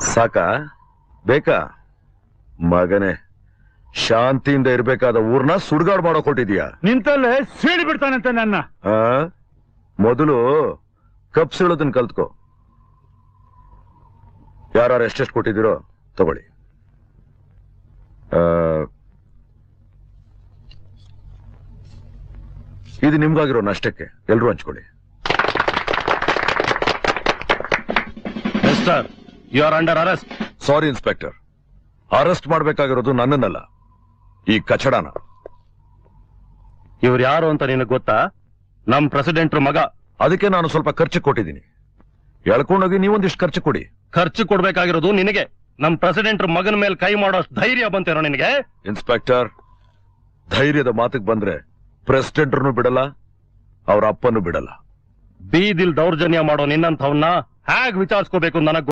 ಸಾಕ ಬೇಕಾ ಮಗನೇ ಶಾಂತಿಯಿಂದ ಇರ್ಬೇಕಾದ ಊರ್ನ ಸುಡ್ಗಾಡ್ ಮಾಡೋಕ್ ಹೊಟ್ಟಿದ್ಯಾ ನಿಂತಲ್ಲೇ ಸೀಳಿ ಬಿಡ್ತಾನಂತೆ ನನ್ನ. ಮೊದಲು ಕಪ್ ಸೀಳೋದನ್ನ ಕಲ್ತ್ಕೋ. ಯಾರು ಎಷ್ಟೆಷ್ಟು ಕೊಟ್ಟಿದ್ದೀರೋ ತಗೊಳ್ಳಿ. ಇದು ನಿಮ್ಗಾಗಿರೋ ನಷ್ಟಕ್ಕೆ ಎಲ್ರೂ ಹಂಚ್ಕೊಳ್ಳಿ. Mister, you are under arrest. Sorry inspector, arrest ಮಾಡ್ಬೇಕಾಗಿರೋದು ನನ್ನನ್ನಲ್ಲ, ಈ ಕಚಡನ. ಇವ್ರು ಯಾರು ಅಂತ ನಿನಗೆ ಗೊತ್ತಾ? ನಮ್ ಪ್ರೆಸಿಡೆಂಟ್ ಮಗ. ಅದಕ್ಕೆ ನಾನು ಸ್ವಲ್ಪ ಖರ್ಚು ಕೊಟ್ಟಿದ್ದೀನಿ. ಎಳ್ಕೊಂಡೋಗಿ ನೀವೊಂದಿಷ್ಟು ಖರ್ಚು ಕೊಡಿ. ಖರ್ಚು ಕೊಡ್ಬೇಕಾಗಿರೋದು ನಿನಗೆ. ನಮ್ ಪ್ರೆಸಿಡೆಂಟ್ ಮಗನ ಮೇಲೆ ಕೈ ಮಾಡೋಷ್ಟು ಧೈರ್ಯ ಬಂತೇನೋ ನಿನಗೆ? ಇನ್ಸ್ಪೆಕ್ಟರ್, ಧೈರ್ಯದ ಮಾತಿಗೆ ಬಂದ್ರೆ ಪ್ರೆಸಿಡೆಂಟ್ರನ್ನು ಬಿಡಲ್ಲ, ಅವ್ರ ಅಪ್ಪನ್ನು ಬಿಡಲ್ಲ. ಬೀದಿಲ್ ದೌರ್ಜನ್ಯ ಮಾಡೋ ನಿನ್ನಂಥವನ್ನ ಹೇಗ್ ವಿಚಾರಿಸ್ಕೋಬೇಕು ನನಗ್